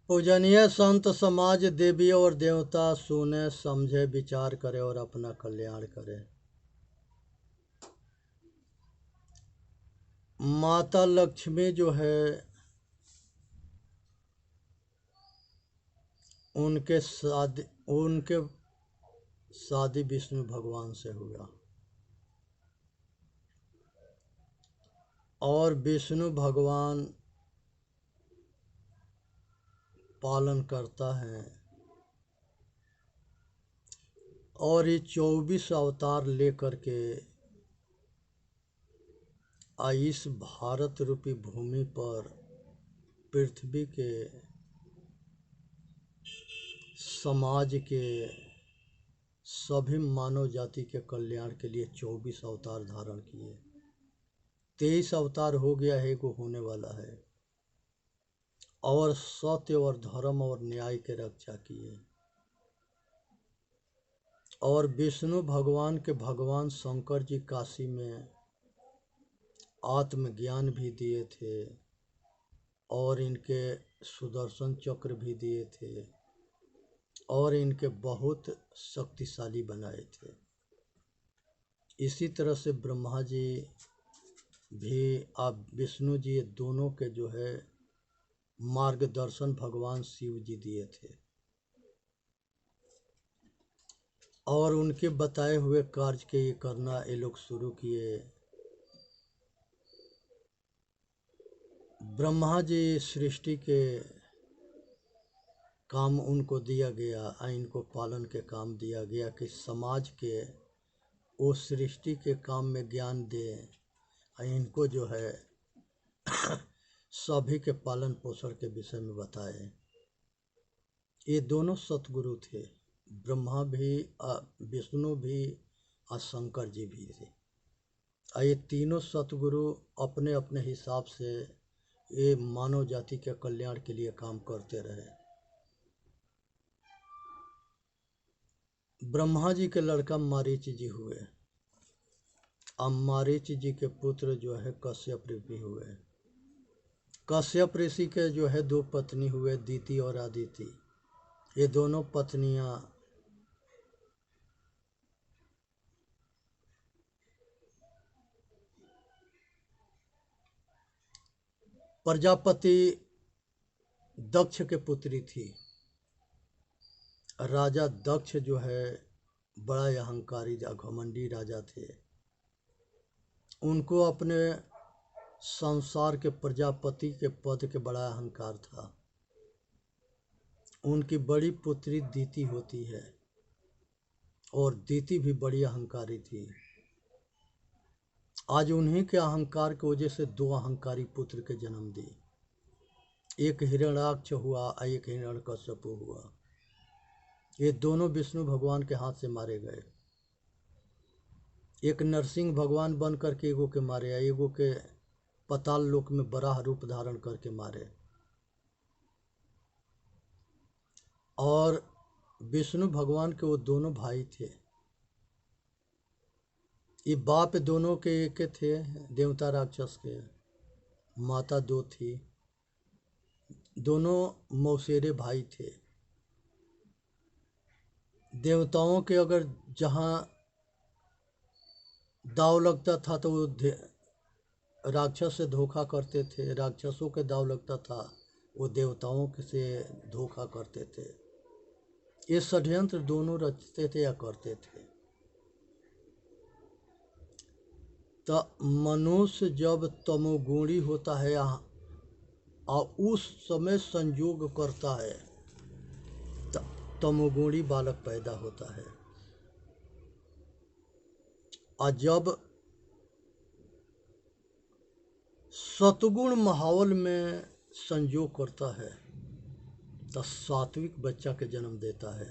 पूजनीय संत समाज, देवी और देवता सुने समझे विचार करे और अपना कल्याण करे। माता लक्ष्मी जो है उनके शादी विष्णु भगवान से हुआ और विष्णु भगवान पालन करता है और ये 24 अवतार लेकर के इस भारत रूपी भूमि पर पृथ्वी के समाज के सभी मानव जाति के कल्याण के लिए 24 अवतार धारण किए। 23 अवतार हो गया है, वो होने वाला है, और सत्य और धर्म और न्याय के रक्षा किए। और विष्णु भगवान के भगवान शंकर जी काशी में आत्मज्ञान भी दिए थे और इनके सुदर्शन चक्र भी दिए थे और इनके बहुत शक्तिशाली बनाए थे। इसी तरह से ब्रह्मा जी भी आप विष्णु जी दोनों के जो है मार्गदर्शन भगवान शिव जी दिए थे और उनके बताए हुए कार्य के ये करना ये लोग शुरू किए। ब्रह्मा जी सृष्टि के काम उनको दिया गया, इनको पालन के काम दिया गया कि समाज के वो सृष्टि के काम में ज्ञान दें, इनको जो है सभी के पालन पोषण के विषय में बताए। ये दोनों सतगुरु थे, ब्रह्मा भी, विष्णु भी और शंकर जी भी थे। ये तीनों सतगुरु अपने अपने हिसाब से ये मानव जाति के कल्याण के लिए काम करते रहे। ब्रह्मा जी के लड़का मारीच जी हुए, अब मारीच जी के पुत्र जो है कश्यप ऋषि हुए। कश्यप ऋषि के जो है 2 पत्नी हुए, दीति और अदिति। ये दोनों पत्नियां प्रजापति दक्ष के पुत्री थी। राजा दक्ष जो है बड़ा अहंकारी घमंडी राजा थे। उनको अपने संसार के प्रजापति के पद के बड़ा अहंकार था। उनकी बड़ी पुत्री दीति होती है और दीति भी बड़ी अहंकारी थी। आज उन्हीं के अहंकार की वजह से 2 अहंकारी पुत्र के जन्म दी। एक हिरण्याक्ष हुआ और एक हिरण्यकश्यप हुआ। ये दोनों विष्णु भगवान के हाथ से मारे गए। एक नरसिंह भगवान बन करके एगो के मारे, एगो के पताल लोक में बराह रूप धारण करके मारे। और विष्णु भगवान के वो दोनों भाई थे। ये बाप दोनों के एक थे, देवता राक्षस के, माता 2 थी। दोनों मौसेरे भाई थे। देवताओं के अगर जहाँ दाव लगता था तो वो राक्षस से धोखा करते थे, राक्षसों के दाव लगता था वो देवताओं से धोखा करते थे। ये षड्यंत्र दोनों रचते थे या करते थे। तो मनुष्य जब तमोगुणी होता है और उस समय संयोग करता है तो तमोगुणी बालक पैदा होता है। और जब सतगुण माहौल में संयोग करता है तो सात्विक बच्चा के जन्म देता है।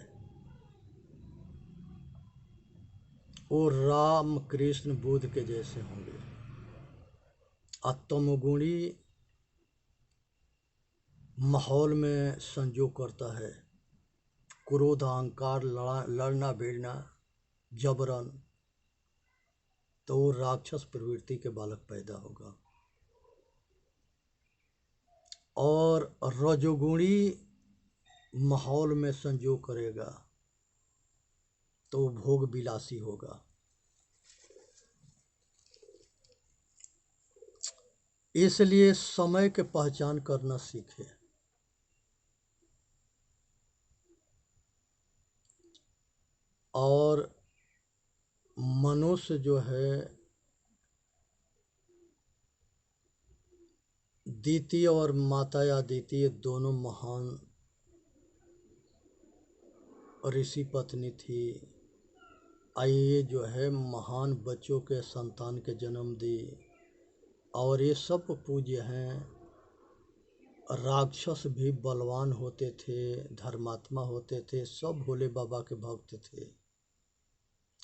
वो राम कृष्ण बुद्ध के जैसे होंगे। और तमोगुणी माहौल में संयोग करता है, क्रोध अहंकार, लड़ना भिड़ना, जबरन, तो वो राक्षस प्रवृत्ति के बालक पैदा होगा। और रजोगुणी माहौल में संजोग करेगा तो भोग विलासी होगा। इसलिए समय के पहचान करना सीखे। और मनुष्य जो है द्वितीय और माता या द्वितीय दोनों महान ऋषि पत्नी थी। ये जो है महान बच्चों के संतान के जन्म दी और ये सब पूज्य हैं। राक्षस भी बलवान होते थे, धर्मात्मा होते थे, सब भोले बाबा के भक्त थे।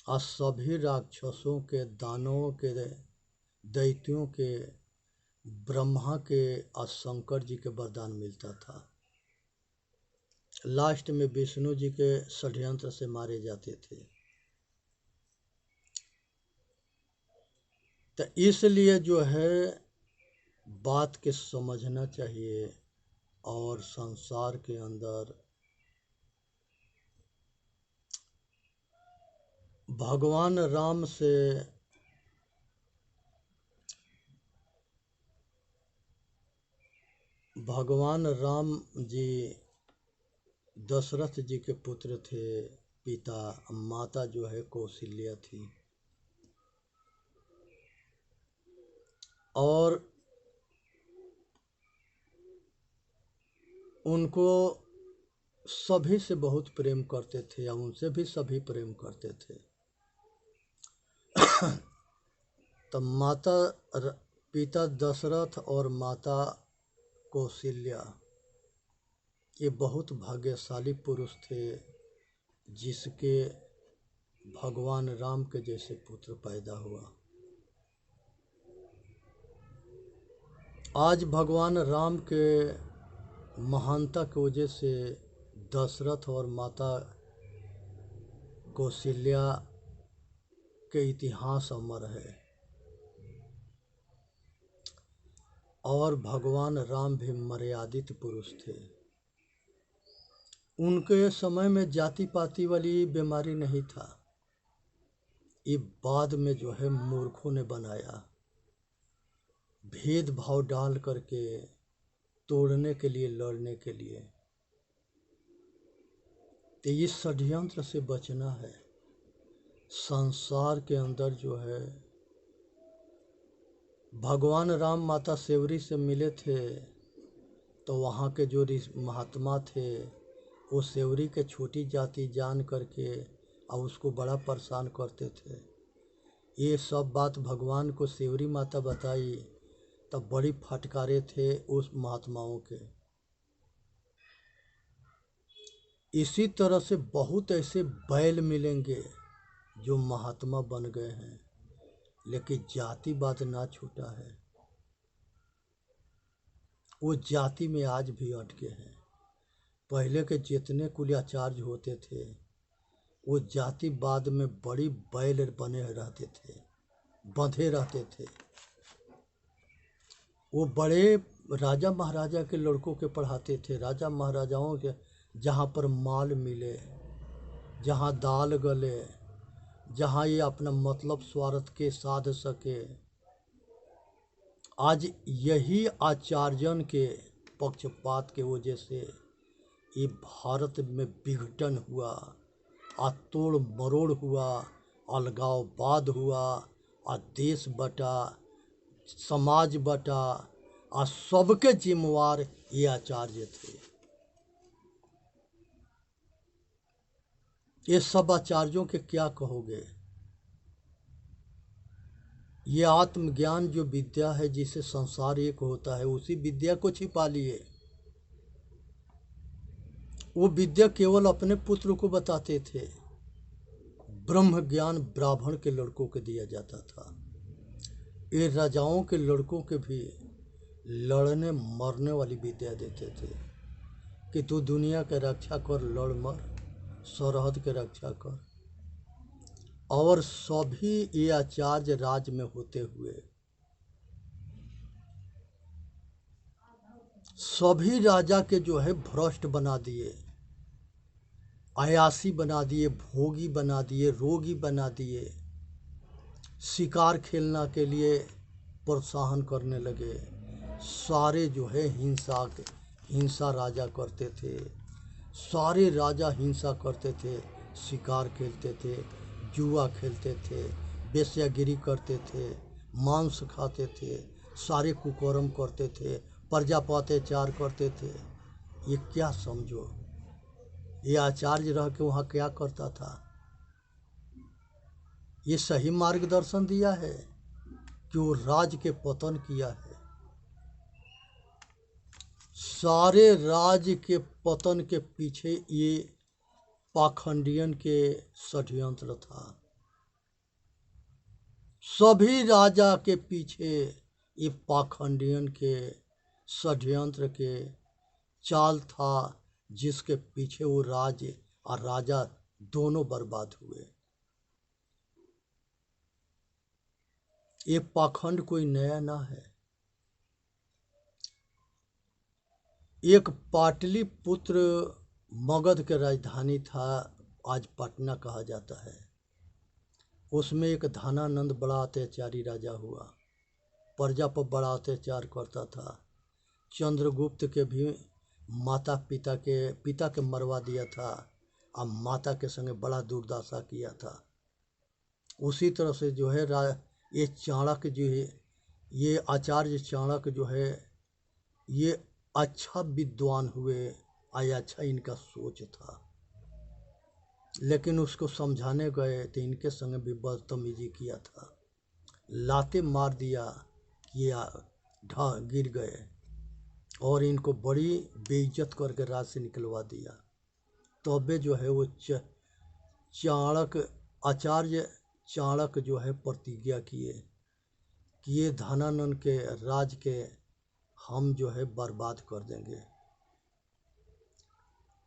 और सभी राक्षसों के, दानवों के, दैत्यों के, ब्रह्मा के और शंकर जी के वरदान मिलता था। लास्ट में विष्णु जी के षड्यंत्र से मारे जाते थे। तो इसलिए जो है बात के समझना चाहिए। और संसार के अंदर भगवान राम से भगवान राम जी दशरथ जी के पुत्र थे पिता। माता जो है कौशल्या थी। और उनको सभी से बहुत प्रेम करते थे या उनसे भी सभी प्रेम करते थे। तो पिता दशरथ और माता कौशल्या ये बहुत भाग्यशाली पुरुष थे जिसके भगवान राम के जैसे पुत्र पैदा हुआ। आज भगवान राम के महानता की वजह से दशरथ और माता कौशल्या के इतिहास अमर है। और भगवान राम भी मर्यादित पुरुष थे। उनके समय में जाति पाति वाली बीमारी नहीं था। ये बाद में जो है मूर्खों ने बनाया, भेदभाव डाल करके तोड़ने के लिए, लड़ने के लिए। तो इस षड्यंत्र से बचना है। संसार के अंदर जो है भगवान राम माता सेवरी से मिले थे तो वहाँ के जो महात्मा थे वो सेवरी के छोटी जाति जान करके और उसको बड़ा परेशान करते थे। ये सब बात भगवान को सेवरी माता बताई तब बड़ी फटकारे थे उस महात्माओं के। इसी तरह से बहुत ऐसे बैल मिलेंगे जो महात्मा बन गए हैं लेकिन जातिवाद ना छूटा है। वो जाति में आज भी अटके हैं। पहले के जितने कुलाचार्य होते थे वो जातिवाद में बड़ी बैल बने रहते थे, बंधे रहते थे। वो बड़े राजा महाराजा के लड़कों के पढ़ाते थे। राजा महाराजाओं के जहाँ पर माल मिले, जहाँ दाल गले, जहाँ ये अपना मतलब स्वार्थ के साध सके। आज यही आचार्यन के पक्षपात के वजह से ये भारत में विघटन हुआ, तोड़ मरोड़ हुआ, अलगाववाद हुआ, देश बटा, समाज बटा, और सबके जिम्मेवार ये आचार्य थे। ये सब आचार्यों के क्या कहोगे? ये आत्मज्ञान जो विद्या है जिसे संसार एक होता है उसी विद्या को छिपा लिए। वो विद्या केवल अपने पुत्र को बताते थे। ब्रह्म ज्ञान ब्राह्मण के लड़कों को दिया जाता था। ये राजाओं के लड़कों के भी लड़ने मरने वाली विद्या देते थे कि तू दुनिया के रक्षा कर, लड़ मर, सरहद के रक्षा कर। और सभी ये आचार्य राज में होते हुए सभी राजा के जो है भ्रष्ट बना दिए, अयासी बना दिए, भोगी बना दिए, रोगी बना दिए। शिकार खेलना के लिए प्रोत्साहन करने लगे। सारे जो है हिंसा राजा करते थे। सारे राजा हिंसा करते थे, शिकार खेलते थे, जुआ खेलते थे, वेश्यागिरी करते थे, मांस खाते थे, सारे कुकर्म करते थे, प्रजा पर अत्याचार करते थे। ये क्या समझो, ये आचार्य रह के वहाँ क्या करता था? ये सही मार्गदर्शन दिया है कि वो राज के पतन किया है। सारे राज के पतन के पीछे ये पाखंडियन के षड्यंत्र था। सभी राजा के पीछे ये पाखंडियन के षड्यंत्र के चाल था, जिसके पीछे वो राज और राजा दोनों बर्बाद हुए। ये पाखंड कोई नया ना है। एक पाटलिपुत्र मगध के राजधानी था, आज पटना कहा जाता है। उसमें एक धनानंद बड़ा अत्याचारी राजा हुआ, प्रजा पर बड़ा अत्याचार करता था। चंद्रगुप्त के भी पिता के मरवा दिया था और माता के संगे बड़ा दुर्दशा किया था। उसी तरह से जो है ये चाणक्य जो है, ये आचार्य चाणक्य जो है, ये अच्छा विद्वान हुए, अच्छा इनका सोच था, लेकिन उसको समझाने गए तो इनके संग भी बदतमीजी किया था। लाते मार दिया, ये गिर गए और इनको बड़ी बेइज्जत करके राज से निकलवा दिया। तबे जो है वो आचार्य चाणक्य जो है प्रतिज्ञा किए कि ये धनानंद के राज के हम जो है बर्बाद कर देंगे।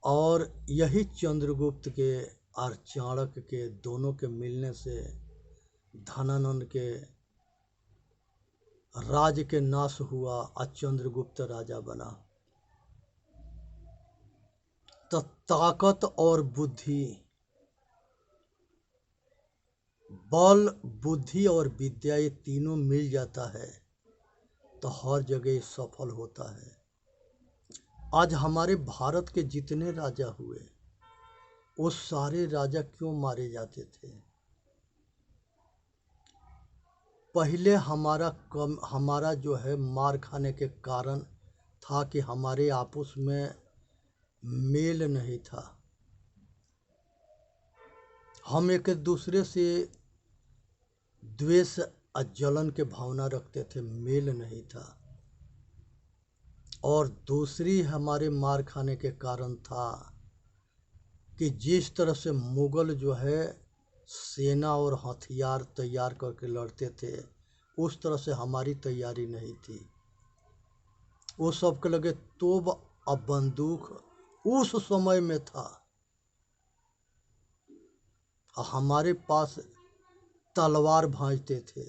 और यही चंद्रगुप्त के और चाणक्य के दोनों के मिलने से धनानंद के राज के नाश हुआ और चंद्रगुप्त राजा बना। तो ताकत और बुद्धि, बल, बुद्धि और विद्या, ये तीनों मिल जाता है तो हर जगह सफल होता है। आज हमारे भारत के जितने राजा हुए, वो सारे राजा क्यों मारे जाते थे? पहले हमारा जो है मार खाने के कारण था कि हमारे आपस में मेल नहीं था। हम एक दूसरे से द्वेष और जलन के भावना रखते थे, मेल नहीं था। और दूसरी हमारे मार खाने के कारण था कि जिस तरह से मुगल जो है सेना और हथियार तैयार करके लड़ते थे, उस तरह से हमारी तैयारी नहीं थी। वो सबके लगे तोप और बंदूक उस समय में था, हमारे पास तलवार भांजते थे।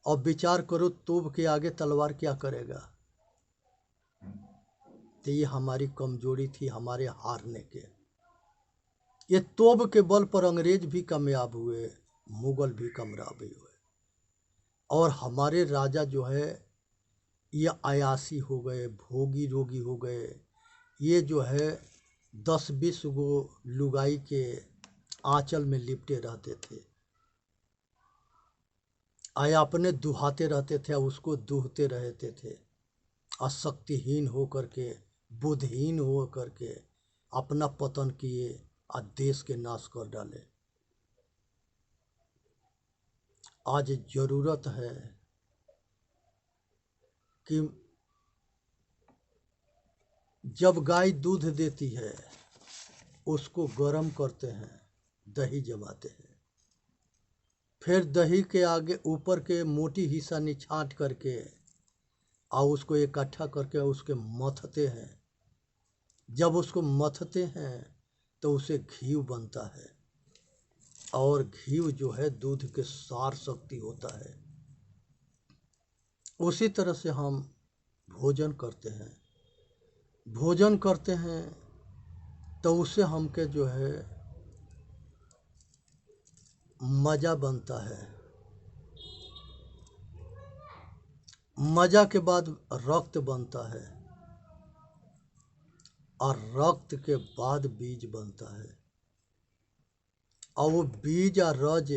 और विचार करो, तोप के आगे तलवार क्या करेगा? तो ये हमारी कमजोरी थी, हमारे हारने के। ये तोप के बल पर अंग्रेज भी कामयाब हुए, मुगल भी कामयाब हुए। और हमारे राजा जो है ये अयासी हो गए, भोगी रोगी हो गए। ये जो है 10-20 गो लुगाई के आंचल में लिपटे रहते थे, आया अपने दुहाते रहते थे, उसको दूहते रहते थे। अशक्तिहीन हो करके, बुद्धहीन हो करके अपना पतन किए और देश के नाश कर डाले। आज जरूरत है कि जब गाय दूध देती है उसको गर्म करते हैं, दही जमाते हैं, फिर दही के आगे ऊपर के मोटी हिस्सा निछाट करके और उसको इकट्ठा करके उसके मथते हैं। जब उसको मथते हैं तो उसे घी बनता है, और घी जो है दूध के सार शक्ति होता है। उसी तरह से हम भोजन करते हैं, भोजन करते हैं तो उससे हमके जो है मजा बनता है। मजा के बाद रक्त बनता है और रक्त के बाद बीज बनता है, और वो बीज या रज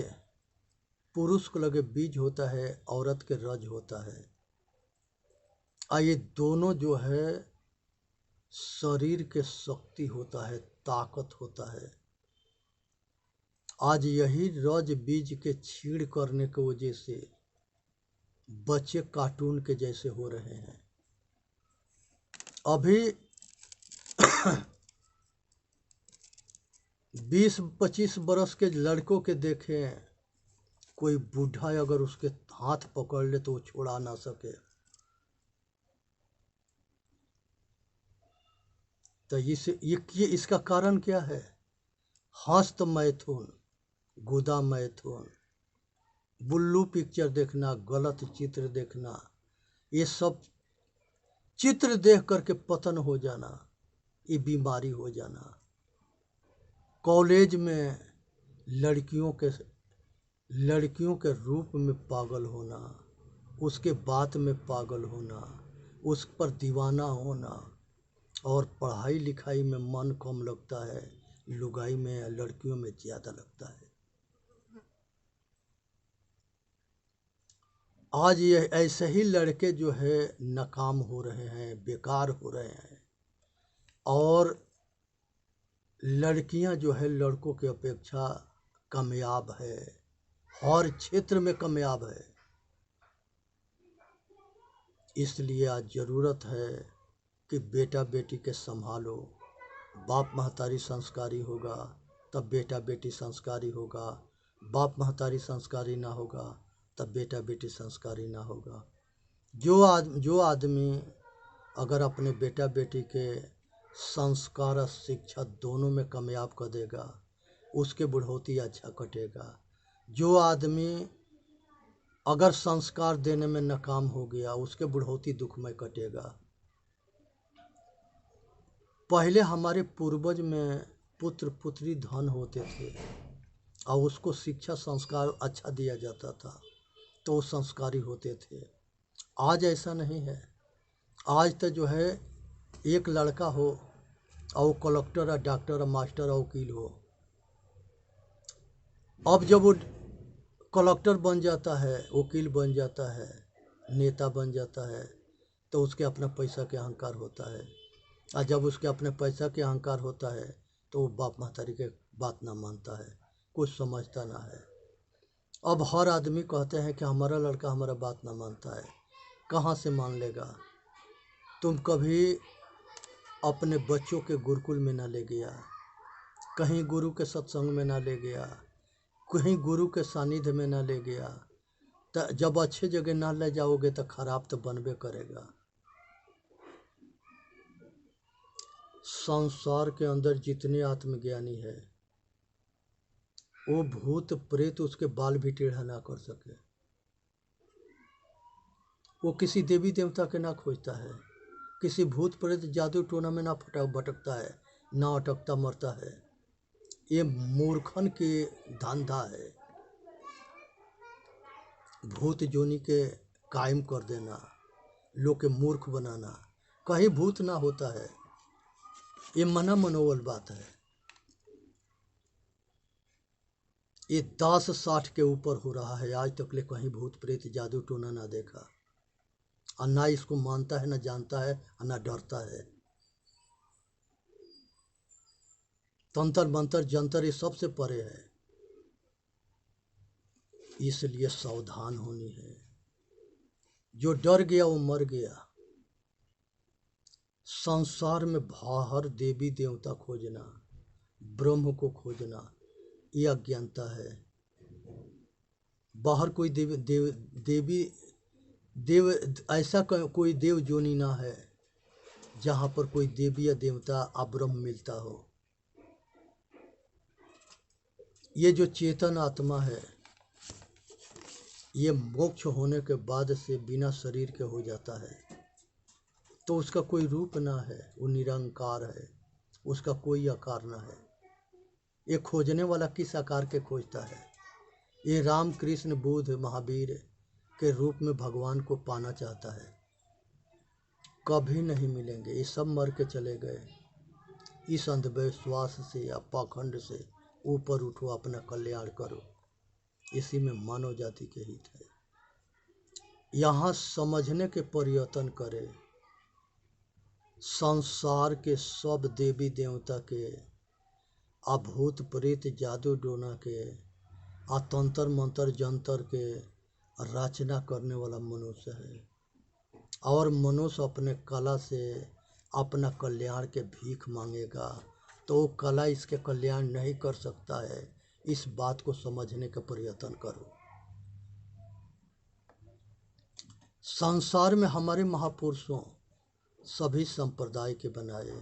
पुरुष को लगे बीज होता है, औरत के रज होता है। और ये दोनों जो है शरीर के शक्ति होता है, ताकत होता है। आज यही रज बीज के छीड़ करने की वजह से बच्चे कार्टून के जैसे हो रहे हैं। अभी 20-25 बरस के लड़कों के देखें, कोई बूढ़ा अगर उसके हाथ पकड़ ले तो वो छोड़ा ना सके। तो इसका कारण क्या है? हस्त मैथुन, गुदा मैथुन, बुल्लू पिक्चर देखना, गलत चित्र देखना, ये सब चित्र देख करके पतन हो जाना, ये बीमारी हो जाना। कॉलेज में लड़कियों के रूप में पागल होना, उसके बात में पागल होना, उस पर दीवाना होना, और पढ़ाई लिखाई में मन कम लगता है, लुगाई में लड़कियों में ज़्यादा लगता है। आज ये ऐसे ही लड़के जो है नाकाम हो रहे हैं, बेकार हो रहे हैं, और लड़कियां जो है लड़कों की अपेक्षा कामयाब है, हर क्षेत्र में कामयाब है। इसलिए आज ज़रूरत है कि बेटा बेटी के संभालो। बाप महतारी संस्कारी होगा तब बेटा बेटी संस्कारी होगा, बाप महतारी संस्कारी ना होगा तब बेटा बेटी संस्कारी ना होगा। जो आदमी अगर अपने बेटा बेटी के संस्कार और शिक्षा दोनों में कामयाब कर देगा, उसके बुढ़ौती अच्छा कटेगा। जो आदमी अगर संस्कार देने में नाकाम हो गया, उसके बुढ़ौती दुखमय कटेगा। पहले हमारे पूर्वज में पुत्र पुत्री धन होते थे और उसको शिक्षा संस्कार अच्छा दिया जाता था तो वो संस्कारी होते थे। आज ऐसा नहीं है। आज तो जो है एक लड़का हो और वो कलेक्टर और डॉक्टर और मास्टर और वकील हो। अब जब वो कलेक्टर बन जाता है, वकील बन जाता है, नेता बन जाता है, तो उसके अपना पैसा के अहंकार होता है। और जब उसके अपने पैसा के अहंकार होता है तो वो बाप महतारी के बात ना मानता है, कुछ समझता ना है। अब हर आदमी कहते हैं कि हमारा लड़का हमारा बात ना मानता है। कहाँ से मान लेगा? तुम कभी अपने बच्चों के गुरुकुल में ना ले गया, कहीं गुरु के सत्संग में ना ले गया, कहीं गुरु के सानिध्य में ना ले गया, तो जब अच्छे जगह ना ले जाओगे तो खराब तो बनबे करेगा। संसार के अंदर जितने आत्मज्ञानी है, वो भूत प्रेत उसके बाल भी टेढ़ा ना कर सके। वो किसी देवी देवता के ना खोजता है, किसी भूत प्रेत जादू टोना में ना भटकता है, ना अटकता मरता है। ये मूर्खन के धंधा है, भूत जोनी के कायम कर देना, लोग के मूर्ख बनाना। कहीं भूत ना होता है, ये मना मनोवल बात है। ये 10-60 के ऊपर हो रहा है, आज तक ले कहीं भूत प्रेत जादू टोना ना देखा, और ना इसको मानता है, ना जानता है, और ना डरता है। तंत्र मंत्र जंतर ये सबसे परे है। इसलिए सावधान होनी है। जो डर गया वो मर गया। संसार में बाहर देवी देवता खोजना, ब्रह्म को खोजना, ये अज्ञानता है। बाहर कोई देव ऐसा कोई देव जोनी ना है जहाँ पर कोई देवी या देवता अब्रह्म मिलता हो। ये जो चेतन आत्मा है, ये मोक्ष होने के बाद से बिना शरीर के हो जाता है। तो उसका कोई रूप ना है, वो निरंकार है, उसका कोई आकार ना है। ये खोजने वाला किस आकार के खोजता है? ये राम कृष्ण बुद्ध महावीर के रूप में भगवान को पाना चाहता है, कभी नहीं मिलेंगे। ये सब मर के चले गए। इस अंधविश्वास से या पाखंड से ऊपर उठो, अपना कल्याण करो, इसी में मानव जाति के हित है। यहाँ समझने के प्रयत्न करें। संसार के सब देवी देवता के, अभूत प्रेत जादू टोना के, तंत्र मंत्र जंतर के रचना करने वाला मनुष्य है। और मनुष्य अपने कला से अपना कल्याण के भीख मांगेगा तो वो कला इसके कल्याण नहीं कर सकता है। इस बात को समझने का प्रयत्न करो। संसार में हमारे महापुरुषों सभी संप्रदाय के बनाए,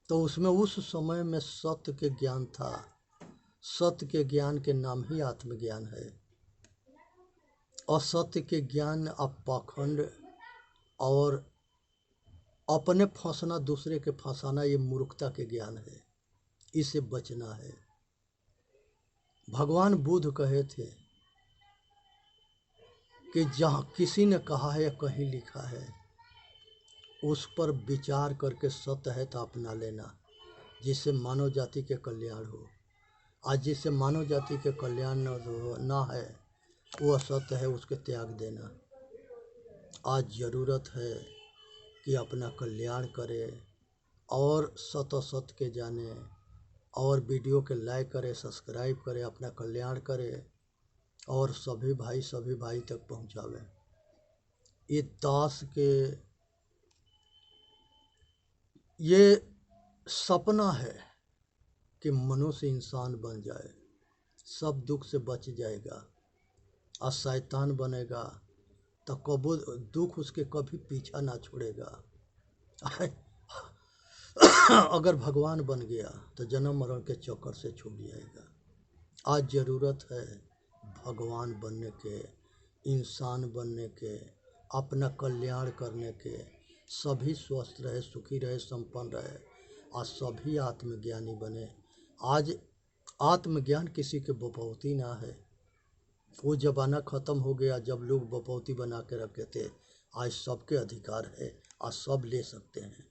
तो उसमें उस समय में सत्य के ज्ञान था। सत्य के ज्ञान के नाम ही आत्मज्ञान है। असत्य के ज्ञान अब पाखंड और अपने फंसना, दूसरे के फंसाना, ये मूर्खता के ज्ञान है। इसे बचना है। भगवान बुद्ध कहे थे कि जहाँ किसी ने कहा है या कहीं लिखा है, उस पर विचार करके सत्य है तो अपना लेना, जिससे मानव जाति के कल्याण हो। आज जिससे मानव जाति के कल्याण ना है, वो असत्य है, उसके त्याग देना। आज ज़रूरत है कि अपना कल्याण करे और सत असत के जाने, और वीडियो के लाइक करे, सब्सक्राइब करे, अपना कल्याण करे और सभी भाई तक पहुंचावे। ये दास के ये सपना है कि मनुष्य इंसान बन जाए, सब दुख से बच जाएगा। और शैतान बनेगा तो कबू दुख उसके कभी पीछा ना छोड़ेगा। अगर भगवान बन गया तो जन्म मरण के चक्कर से छूट जाएगा। आज ज़रूरत है भगवान बनने के, इंसान बनने के, अपना कल्याण करने के। सभी स्वस्थ रहे, सुखी रहे, संपन्न रहे और सभी आत्मज्ञानी बने। आज आत्मज्ञान किसी के बपौती ना है। वो ज़माना ख़त्म हो गया जब लोग बपौती बना के रखे थे। आज सबके अधिकार है और सब ले सकते हैं।